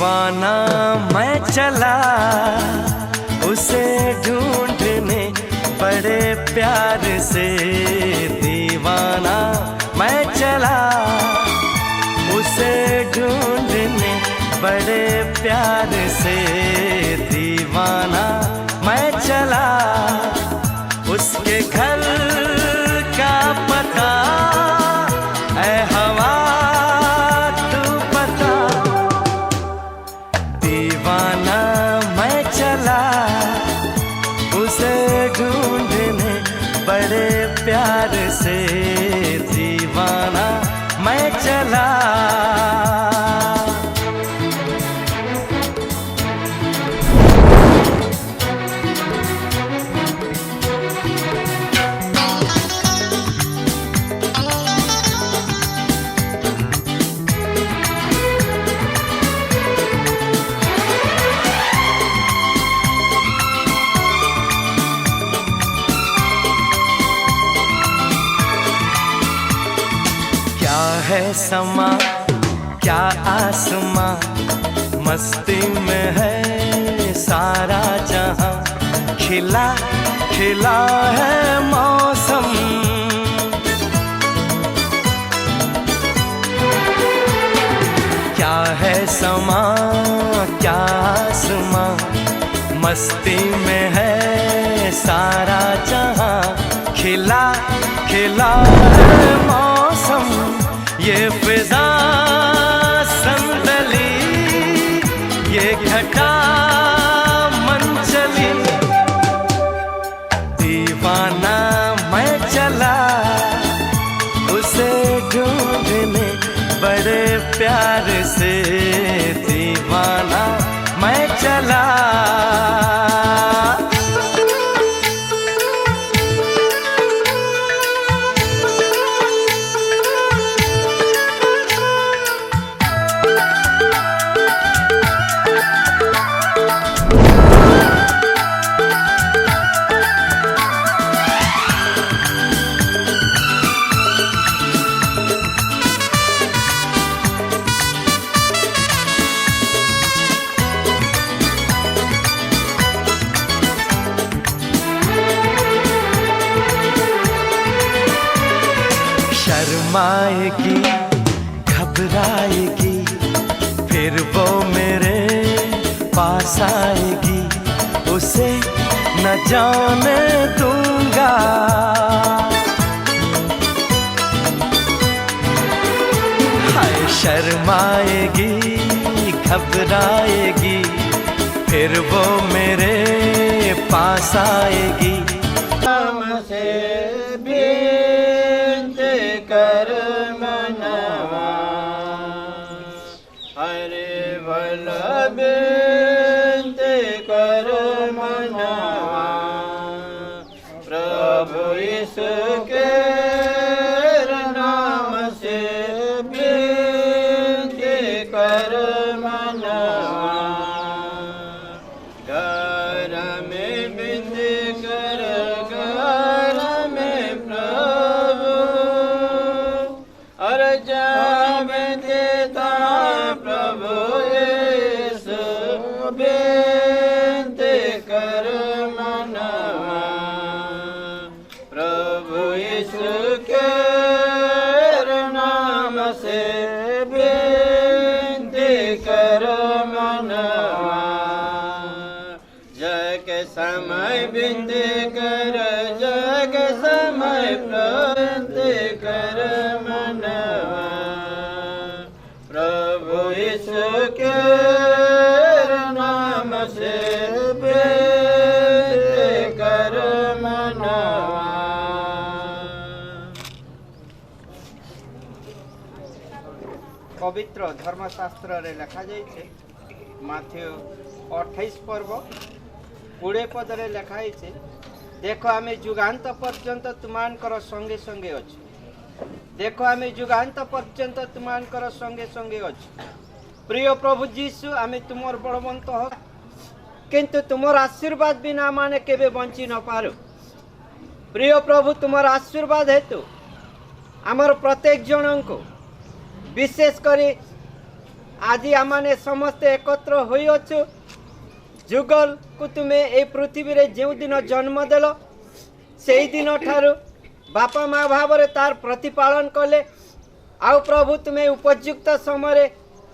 दीवाना मैं चला उसे ढूंढने बड़े प्यार से। दीवाना मैं चला उसे ढूंढने बड़े प्यार से। दीवाना मैं चला उसके घर का पता ऐ हवा तू बता। दीवाना मैं चला उसे ढूंढने बड़े प्यार से। दीवाना मैं चला। क्या है समा क्या आसमां, मस्ती में है सारा जहां। खिला खिला है मौसम, क्या है समा क्या आसमां, मस्ती में है सारा जहां। खिला खिला है मौसम, ये फिजा संदली, ये घटा मंचली। दीवाना मैं चला उसे ढूंढने बड़े प्यार से। दीवाना मैं चला। शर्माएगी घबराएगी फिर वो मेरे पास आएगी। उसे न जाने दूंगा, हाय शर्माएगी घबराएगी फिर वो मेरे पास आएगी। हमसे बिनती कर मनवा, हरे वल्लभ बिनती कर मनवा। प्रभु इसके नाम से बिनती कर मनवा। घर में बिनती कर, घर में प्रभु और जब देता प्रभु यीशु बिनती कर मनवा। प्रभु यीशु के नाम से बिनती कर मनवा। जग समय बिनती कर, जग समय बिनती कर मनवा। प्रभु यीशु के नाम से बिनती कर मनवा। पवित्र धर्मशास्त्र रे लिखा जाइए माथ्यू 28 पर्व 20 पदरे लिखाई छे, देखो आमे जुगांत पर्यंत तुमानकर संगे संगे अछि। देखो आमे जुगांत पर्यंत तुमानकर संगे संगे अछि। प्रिय प्रभु जीशु, आमे तुमर बड़वंत हो, किंतु तुमर आशीर्वाद बिना माने केबे बंची न पारो। प्रिय प्रभु, तुमर आशीर्वाद हेतु आमर प्रत्येक जन को विशेष करी आज आमने समस्ते एकत्र होइअछु जुगल को तुमे ए पृथ्वी रे जो दिन जन्म देल से दिन ठारू बापा माँ भाव रे तार प्रतिपालन कले आउ प्रभु तुम्हें उपयुक्त समय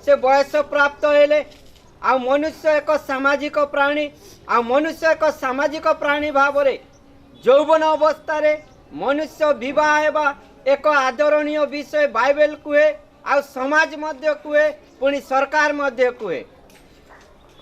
से बयस प्राप्त हेले आ मनुष्य एक सामाजिक प्राणी आ मनुष्य एक सामाजिक प्राणी भाव रे यौवन अवस्था रे मनुष्य विवाह हेबा एक आदरणीय विषय बाइबल कुहे आ समाज मध्य कुहे पुणी सरकार मध्य कुहे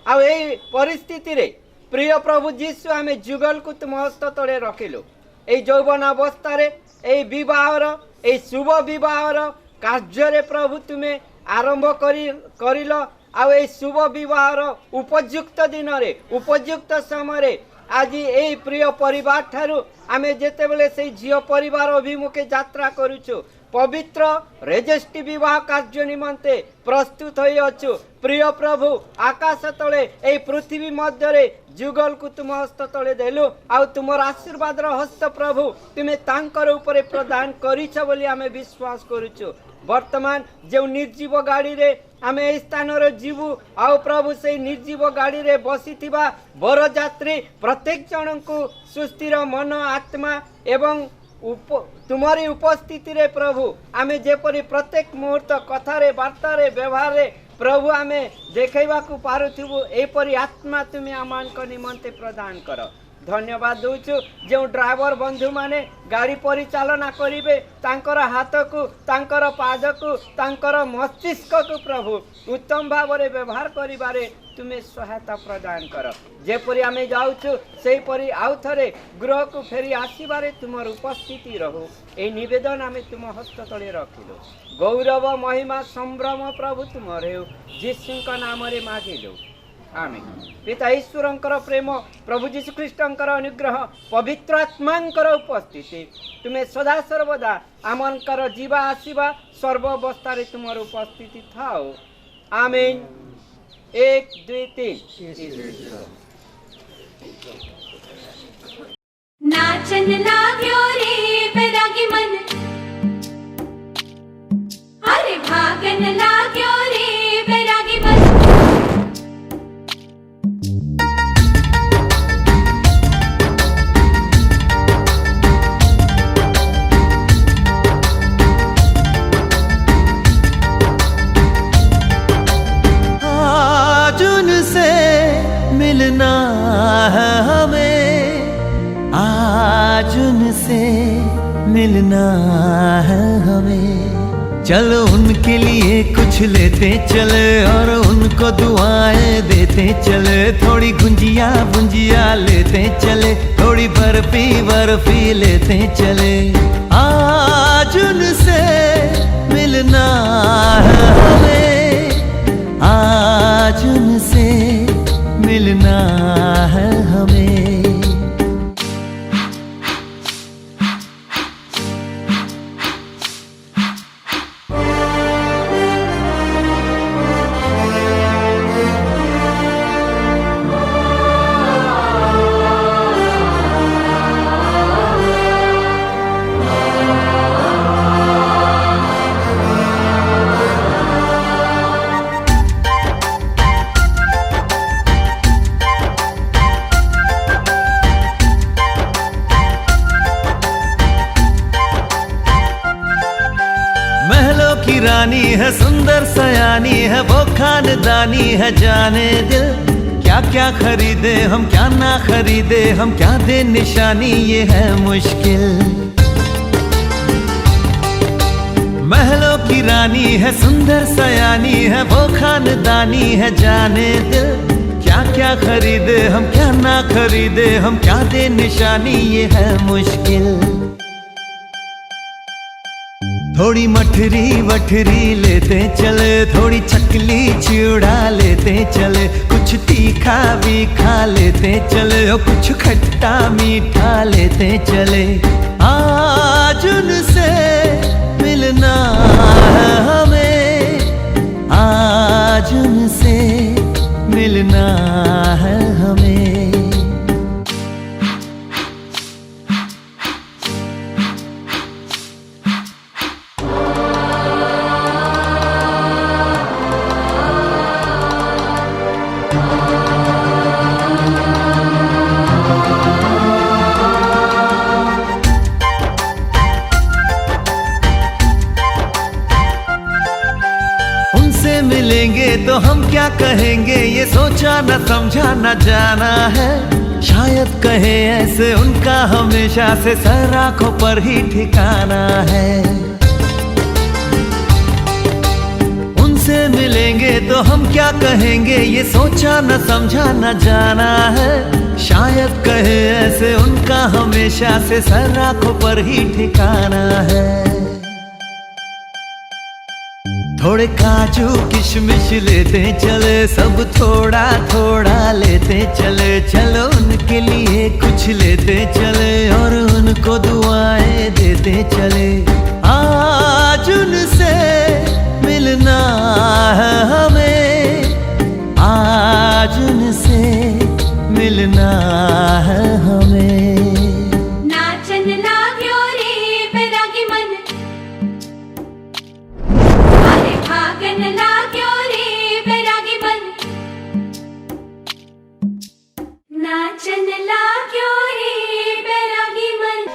आ ए परिस्थिति रे प्रिय प्रभु जीशु आमे जुगल को तुम हस्त तले रखिलु ए यौवन अवस्था रे ए विवाहर ए शुभ विवाहर कार्य रे प्रभु तुम्हें आरंभ करिल आ ए शुभ विवाहर उपयुक्त दिन रे उपयुक्त समय रे आज ए प्रिय परिवार ठारू आमे जेते बेले से झियो परिवार अभिमुखे यात्रा करूछु पवित्र रेजिस्ट्री विवाह कार्य निमंते प्रस्तुत होई अछु प्रिय प्रभु आकाश तले ए पृथ्वी मध्य रे जुगल को तुम हस्त तले देलु आ तुमर आशीर्वाद हस्त प्रभु तुम्हें तांकर ऊपर प्रदान करिछ बोली आमे विश्वास करूछु वर्तमान जो निर्जीव गाड़ी रे आमे ए स्थान रे जीवु आ प्रभु से निर्जीव गाड़ी रे बसिथिबा बर यात्री प्रत्येक जन को सुस्थिर मन आत्मा एवं तुम्हारी उपस्थिति रे प्रभु आमे जेपरी प्रत्येक मुहूर्त कथा रे वार्ता रे व्यवहार रे प्रभु आमे देखैबा को पारुथिबु एपरी आत्मा तुमे आमानक निमंते प्रदान कर धन्यवाद दूचु जो ड्राइवर बंधु माने गाड़ी परिचालना करिवे तांकर हाथ को तांकर पाद को तांकर मस्तिष्क को प्रभु उत्तम भाव रे व्यवहार करिबारे तुमे सहायता प्रदान कर जेपरी आमे जाउछु सेही परी आउ थरे गृह को फेरी आसीबारे तुमर उपस्थिति रहो ए निवेदन आमे तुम हस्त तले रखिलो गौरव महिमा संभ्रम प्रभु तुमरे जीशुଙ୍କ नामरे मागिलो आमीन पिता ईश्वरंकर प्रेम प्रभु जीशु ख्रीष्टंकर अनुग्रह पवित्र आत्मांकर उपस्थिति तुम्हें सदा सर्वदा आमनकर जीवा आसीबा सर्वावस्था रे तुमर उपस्थिति थाओ आमीन 1 2 3 नाचन लाग्यो रे बैरागी मन अरे भागन लाग्यो रे बैरागी मन मिलना है हमें आज उनसे मिलना है हमें चलो उनके लिए कुछ लेते चले और उनको दुआएं देते चले थोड़ी गुंजिया बुंजिया लेते चले थोड़ी बर्फी लेते चले आज उनसे मिलना है हमें आज उनसे मिलना है हमें रानी है सुंदर सयानी है वो खानदानी है जाने दिल क्या क्या खरीदे हम क्या ना खरीदे हम क्या दे निशानी ये है मुश्किल महलों की रानी है सुंदर सयानी है वो खानदानी है जाने दिल क्या क्या खरीदे हम क्या ना खरीदे हम क्या दे निशानी ये है मुश्किल थोड़ी मठरी वठरी लेते चले थोड़ी चकली चिड़ा लेते चले कुछ तीखा भी खा लेते चले और कुछ खट्टा मीठा लेते चले आज उनसे मिलना है हमें आज उनसे मिलना है हमें मिलेंगे तो हम क्या कहेंगे, ये सोचा न समझा न जाना है। शायद कहे ऐसे उनका हमेशा से सर आंखों पर ही ठिकाना है। उनसे मिलेंगे तो हम क्या कहेंगे, ये सोचा न समझा न जाना है। शायद कहे ऐसे उनका हमेशा से सर आंखों पर ही ठिकाना है। थोड़े काजू किशमिश लेते चले, सब थोड़ा थोड़ा लेते चले। चलो उनके लिए कुछ लेते चले और उनको दुआएं देते चले। आज उनसे मिलना है हमें, आज उनसे मिलना है हमें। नाचन लाग्यो रे बैरागी मन, अरे भागन लाग्यो रे बैरागी मन। नाचन लाग्यो रे बैरागी मन।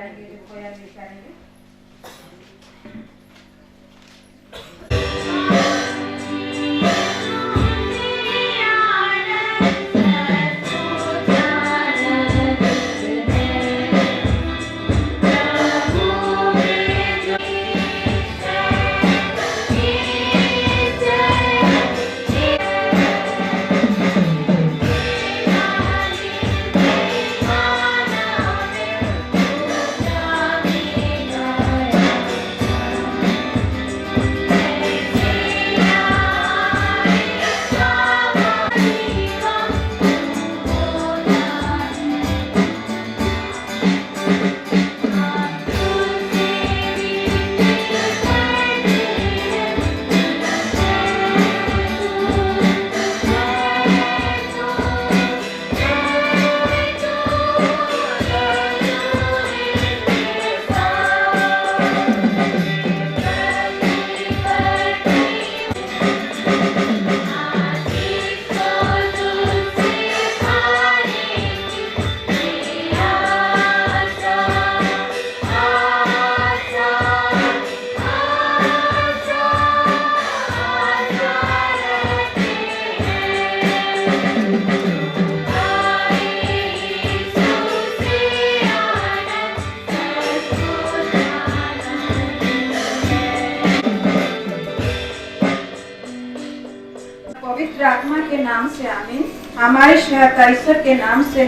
गाएंगे, जो खोया गीत गाएंगे। पवित्र आत्मा के नाम से आमीन। हमारे सहायता ईश्वर के नाम से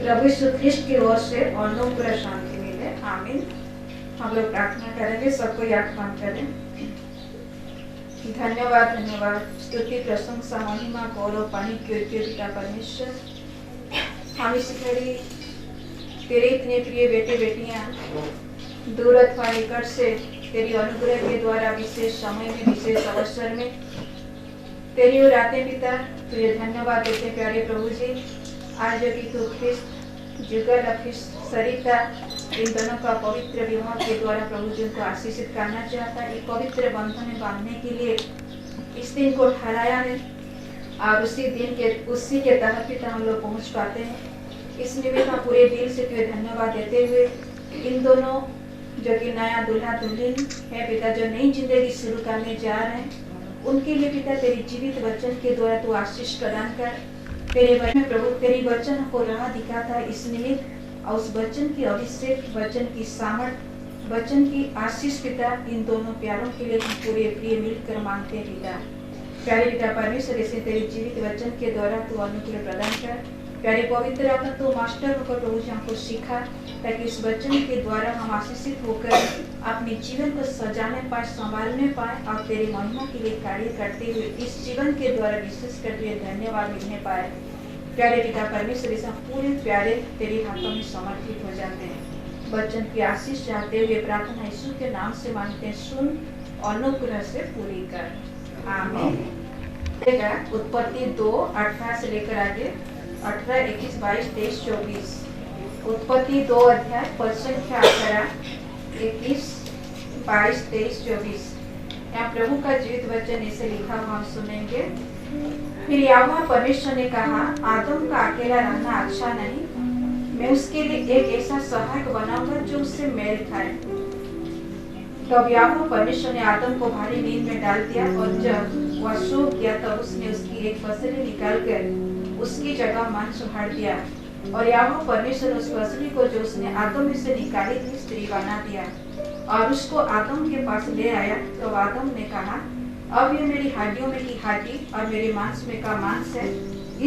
प्रभु यीशु ख्रिस्ट की ओर से अनुग्रह शांति मिले, आमीन। हम लोग प्रार्थना करेंगे, सबको याद बंद करें। धन्यवाद धन्यवाद, स्तुति प्रशंसा महिमा गौरव पानी की पिता परमेश्वर, हम इस घड़ी तेरे इतने प्रिय बेटे बेटियां दूर अथवा निकट से तेरी अनुग्रह के द्वारा विशेष समय में विशेष अवसर में तेरी ओर आते पिता, तुझे धन्यवाद देते प्यारे प्रभु जी। आज भी तू ख्रिस्त जुगल सरिता इन दोनों का पवित्र विवाह के द्वारा प्रभु जी को आशीषित करना चाहता है। पवित्र बंधन में बांधने के लिए इस दिन को ठहराया है और उसी के तहत पिता हम लोग पहुंच पाते हैं। इस निमित्त हम पूरे दिल से तुझे धन्यवाद देते हुए इन दोनों जो कि नया दूल्हा दुल्हन है पिता, जो नई जिंदगी शुरू करने जा रहे हैं, उनके लिए पिता तेरी जीवित वचन के द्वारा तू आशीष प्रदान कर। तेरे वचन प्रभु तेरी वचन को राह दिखाता है, इस निमित्त और उस वचन की अभिषेक, वचन की सामर्थ, वचन की आशीष पिता इन दोनों प्यारों के लिए हम पूरे प्रिय मिलकर मांगते हैं पिता। प्यारे पिता परमेश्वर, इसे तेरे जीवित वचन के द्वारा तू अनुग्रह प्रदान कर। प्यारे पवित्र आत्मा तू मास्टर होकर प्रभु जी हमको सिखा, ताकि इस वचन के द्वारा हम आशीषित होकर अपने जीवन को सजाने पाए, संभालने पाए और तेरी महिमा के लिए कार्य करते हुए इस जीवन के द्वारा विशेष करते हुए धन्यवाद मिलने पाए। प्यारे पिता परमेश्वर, इस पूरे प्यारे तेरे हाथों में समर्पित हो जाते हैं। वचन की आशीष चाहते हुए प्रार्थना यीशु के नाम से मांगते हैं, सुन अनुग्रह से पूरी कर, आमीन। उत्पत्ति 2:18 से लेकर आगे 18, 21, 22, 23, 24। उत्पत्ति 2 अध्याय पद संख्या 18, 21, 22, 23, 24। यहाँ प्रभु का जीवित वचन इसे लिखा हुआ हम सुनेंगे। फिर यहोवा परमेश्वर ने कहा, आदम का अकेला रहना अच्छा नहीं, मैं उसके लिए एक ऐसा सहायक बनाऊंगा जो उससे मेल खाए। तब यहोवा परमेश्वर ने आदम को भारी नींद में डाल दिया और जब वह सो गया तब उसने उसकी एक पसली निकालकर उसकी जगह मांस उखाड़ दिया और यहोवा परमेश्वर उस पसली को जो उसने आदम में से निकाली थी स्त्री बना दिया और उसको आदम के पास ले आया। तो आदम ने कहा, अब ये मेरी हड्डियों में की हड्डी और मेरे मांस में का मांस है,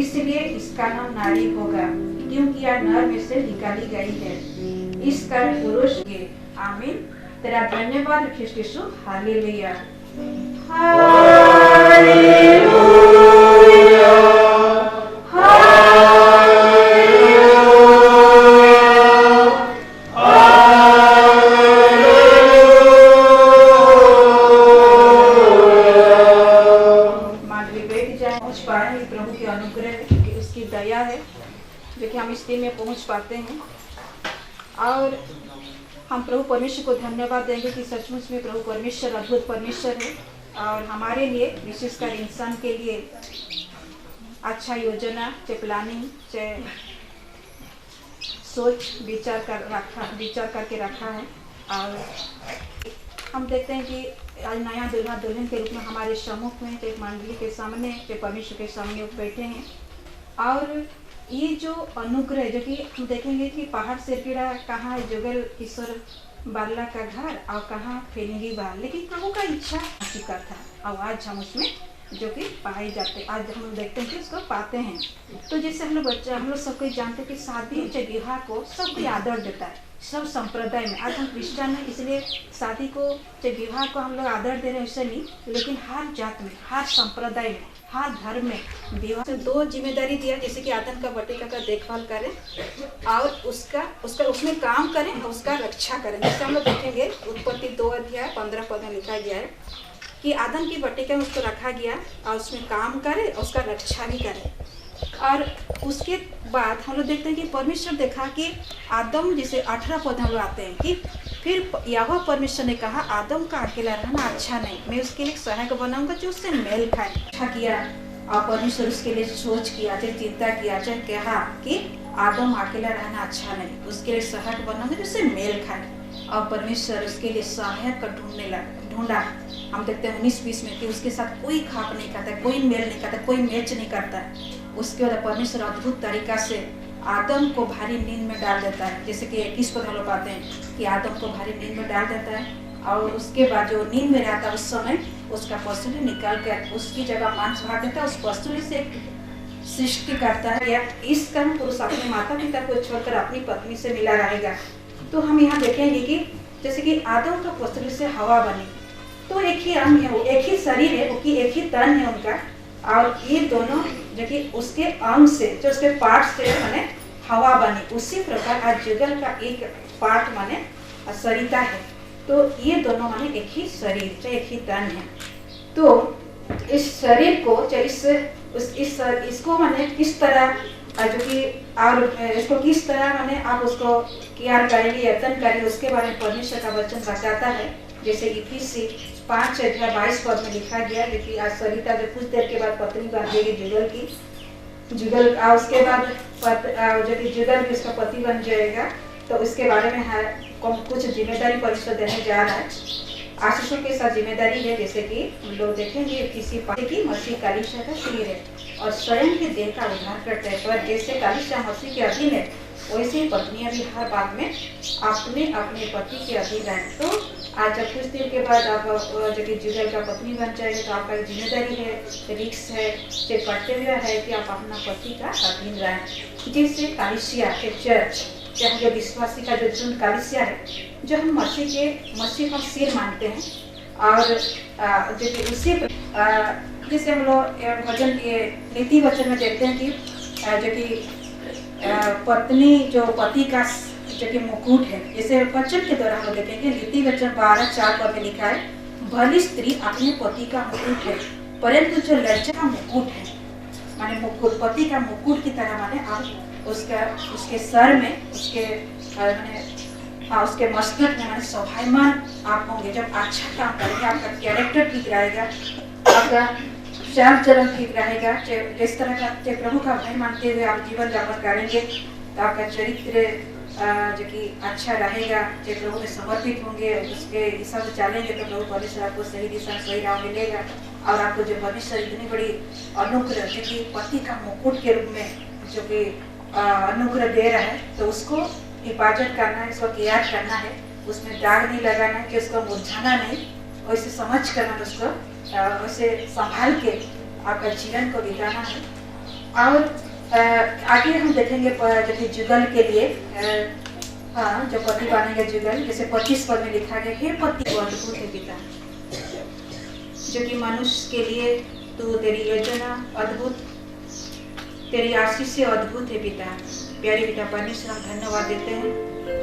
इसलिए इसका नाम नारी होगा, क्योंकि यह नर में से निकाली गई है। इस कारण पुरुष के, आमीन। तेरा धन्यवाद ख्रिस्त यीशु, हालेलुया। पहुंच पाए, ये प्रभु के अनुग्रह है, क्योंकि उसकी दया है जो कि हम इस दिन में पहुंच पाते हैं। और हम प्रभु परमेश्वर को धन्यवाद देंगे कि सचमुच में प्रभु परमेश्वर अद्भुत परमेश्वर है और हमारे लिए, विशेषकर इंसान के लिए अच्छा योजना, चाहे प्लानिंग, चाहे सोच विचार करके रखा है। और हम देखते हैं कि आज नया दुल्हा दुल्हन के रूप में हमारे सम्मुख में, चाहे मंडली के सामने, चाहे परमेश्वर के सामने बैठे हैं। और ये जो अनुग्रह, जो कि हम देखेंगे कि पहाड़ से गिरा, कहाँ जुगल किशोर बाला का घर और कहाँ फेलिंगी बाल, लेकिन प्रभु का इच्छा चुका था और आज हम उसमें जो कि पाए जाते, आज हम लोग देखते हैं कि उसको पाते हैं। तो जैसे हम लोग सबको जानते हैं कि शादी चाहे विवाह को सब कोई आदर देता है, सब संप्रदाय में। आज हम क्रिश्चियन हैं, इसलिए शादी को चाहे विवाह को हम लोग आदर दे रहे हैं, ऐसे नहीं, लेकिन हर जात में, हर संप्रदाय में, हर धर्म में विवाह से 2 जिम्मेदारी दिया, जैसे कि आदन का बटिका का देखभाल करें और उसका उसमें काम करें और उसका रक्षा करें। जैसे हम लोग देखेंगे उत्पत्ति 2 अध्याय 15 पद में लिखा गया है कि आदन की बटिका में उसको रखा गया और उसमें काम करे और उसका रक्षा भी करे। और उसके बाद हम लोग देखते हैं कि परमेश्वर देखा कि आदम, जैसे 18 पद हम लोग आते हैं कि फिर यहोवा परमेश्वर ने कहा आदम का अकेला रहना अच्छा नहीं, मैं उसके लिए सहायक बनाऊंगा जो उससे मेल खाए। अच्छा किया और परमेश्वर उसके लिए सोच किया, चाहे चिंता किया, चाहे कहा कि आदम अकेला रहना अच्छा नहीं, उसके लिए सहायक बनाऊंगा जो उससे मेल खाए। और परमेश्वर उसके लिए सहायक का ढूंढा। हम देखते हैं 19-20 में कि उसके साथ कोई खाप नहीं खाता, कोई मेल नहीं करता, कोई मैच नहीं करता। उसके बाद परमेश्वर अद्भुत तरीका से आदम को भारी नींद में डाल देता है, जैसे कि 21 पद हम लोग पाते हैं कि आदम को भारी नींद में डाल देता है। और उसके बाद जो नींद में रहता है उस समय उसका पसुली निकाल कर उसकी जगह मांस भाग देता है, उस पसुली से सृष्टि करता है। या इस कर्म पुरुष अपने माता पिता को छोड़कर अपनी पत्नी से मिला रहेगा। तो हम यहाँ देखेंगे कि जैसे कि आदम का पसुली से हवा बनी, तो एक ही अंग है, वो एक ही शरीर है, वो की एक ही तन है उनका। और ये दोनों जो कि उसके अंग से, जो उसके पार्ट से माने हवा बनी, उसी प्रकार आज जुगल का एक पार्ट माने सरिता है। तो ये दोनों माने एक ही शरीर, चाहे एक ही तन है। तो इस शरीर को, चाहे इसको माने किस तरह जो कि और इसको किस तरह माने आप उसको केयर करेंगे, यत्न करेंगे, उसके बारे में परमेश्वर का वचन बताता है। जैसे इफिसी 5 अध्याय 22 पद में लिखा गया है कि आज सरिता जो कुछ देर के बाद पत्नी बन जाएगी जुगल की, और उसके बाद जो कि जुगल भी उसका पति बन जाएगा। तो उसके बारे में कुछ जिम्मेदारी परमेश्वर देने जा रहा है, आशीषों के साथ जिम्मेदारी है। जैसे कि हम लोग देखेंगे किसी की मसीह कलीसिया का सिर है और स्वयं के देह का उद्धार करता है। पर जैसे कलीसिया मसीह के अधीन है, वैसे ही पत्नियां भी हर बात में अपने अपने पति के अधीन रहें। तो आज जब कुछ देर के बाद आप जो कि जुगल का पत्नी बन जाएंगे, तो आपका एक जिम्मेदारी है, रिक्स है, जो कर्तव्य है कि आप अपना पति का अधीन रहें। जैसे कलीसिया के चर्च, चाहे जो विश्वासी का जो कलीसिया है, जो हम मसीह को सिर मानते हैं। और जो कि उसी जैसे हम लोग भजन के नीति वचन में देखते हैं कि जो कि पत्नी जो पति का जो कि मुकुट है, जैसे वचन के द्वारा हम लोग देखेंगे नीति वचन 12:4 पद में लिखा है, भली स्त्री अपने पति का मुकुट है, परंतु जो लज्जा का मुकुट है, माने मुकुट पति का मुकुट की तरह, माने आप उसके सर में, उसके मस्तक में माने स्वाभिमान आप होंगे। जब अच्छा काम करेंगे, आपका कैरेक्टर ठीक रहेगा, आपका चाल चलन ठीक रहेगा, जिस तरह का प्रभु का भय मानते हुए आप जीवन यापन करेंगे, तो आपका चरित्र जो कि अच्छा रहेगा। जब प्रभु में समर्पित होंगे, उसके हिसाब से चलेंगे, तो प्रभु परमेश्वर आपको सही दिशा, सही राह मिलेगा। और आपको जो परमेश्वर इतनी बड़ी अनुग्रह, जो कि पति का मुकुट के रूप में जो कि अनुग्रह दे रहा है, तो उसको हिफाजत करना है, उसको केयर करना है, उसमें दाग नहीं लगाना है, कि उसको मुरझाना नहीं, वैसे समझ करना, उसको वैसे संभाल के आपका जीवन को बिताना है। और आगे हम देखेंगे जो कि जुगल के लिए जो पति बनेंगे जुगल, जैसे 25 पद में लिखा गया, हे पति अद्भुत है पिता, जो कि मनुष्य के लिए तो तेरी योजना अद्भुत, तेरी आशीष से अद्भुत है पिता। प्यारे पिता परमेश्वर, हम धन्यवाद देते हैं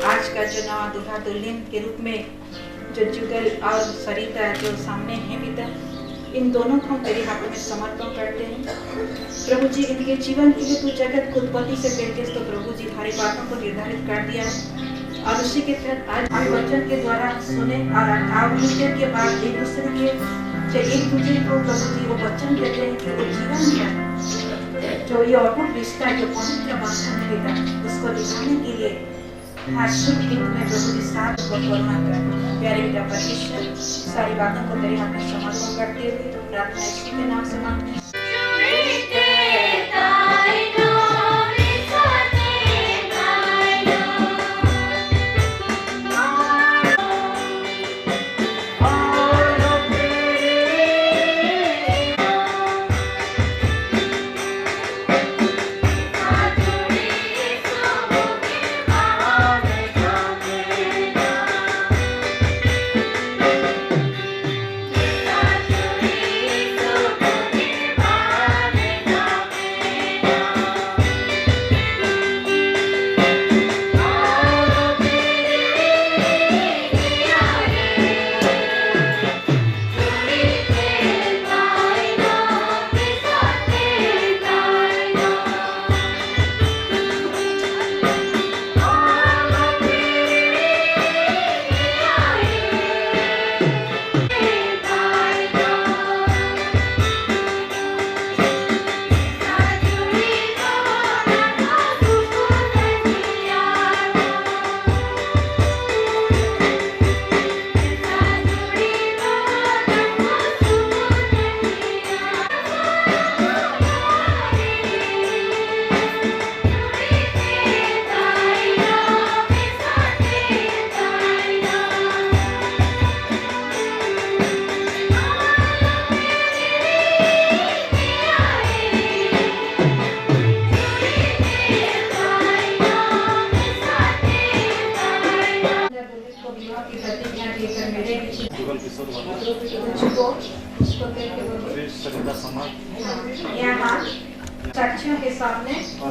आज का जो नवा दुल्हा दुल्हन के रूप में जो जुगल और सरिता जो सामने है पिता, इन दोनों को हम तेरे हाथों में समर्पण करते हैं। प्रभु जी, इनके जीवन के लिए तू जगत को उत्पत्ति से पहले तो प्रभु जी हमारी बातों को निर्धारित कर दिया है और उसी के तहत आज हम वचन के द्वारा सुने और आवृत्ति के बाद एक दूसरे के एक दूसरे को प्रभु जी वो वचन देते हैं कि वो जीवन है जो ये अटूट रिश्ता जो पवित्र बंधन रहेगा उसको दिखाने के लिए हर शुभ हित में प्रभु जी साथ को करुणा कर प्यारे बेटा परमेश्वर सारी बातों को तेरे हाथ में समर्पण करते हुए तो प्रार्थना यीशु के नाम से मांगते हैं।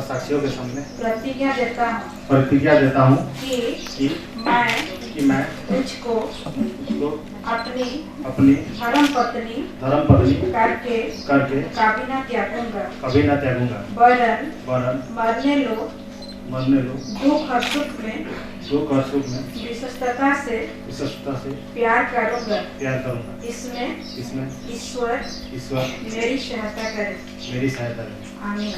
साक्षियों के सामने प्रतिज्ञा देता हूँ कि मैं तुझको अपनी धर्म पत्नी करके कभी न त्यागूंगा वरन मरने लो दुख और सुख में विशेषता से प्यार करूंगा इसमें ईश्वर मेरी सहायता करे। आमीन।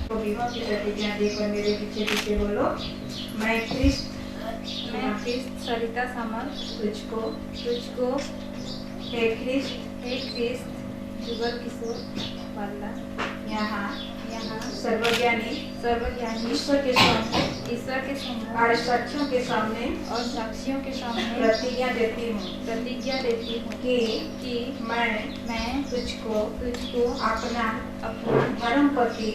तो विवाह की प्रतिज्ञा देकर मेरे पीछे पीछे बोलो। मैं ख्रिस्त सरिता सामल तुझको हे ख्रिस्त जुगल किशोर वाला यहाँ सर्वज्ञानी ईश्वर के सामने और साक्षियों के सामने प्रतिज्ञा देती हूँ कि मैं तुझको अपना धर्म पति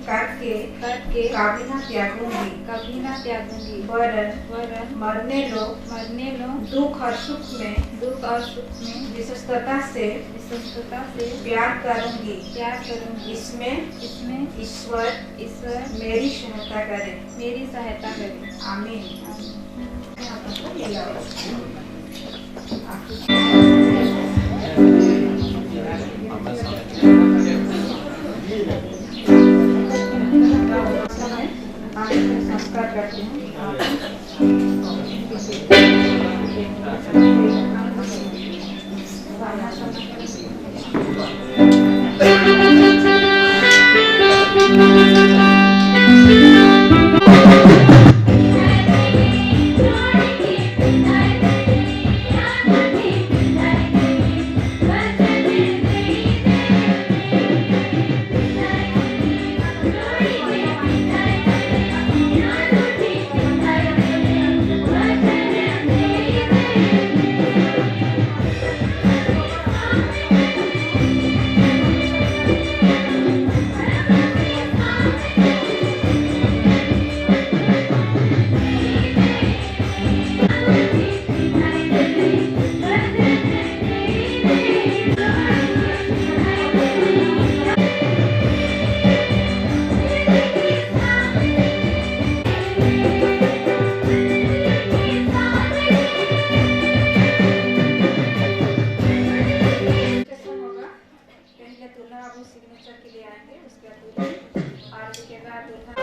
करके कभी न त्यागूंगी वरन मरने लो दुख और सुख में विशेषता से प्यार करूंगी इसमें ईश्वर मेरी सहायता करे। आमीन। संस्कार करते हैं। करती थी। आरती के बाद दूल्हा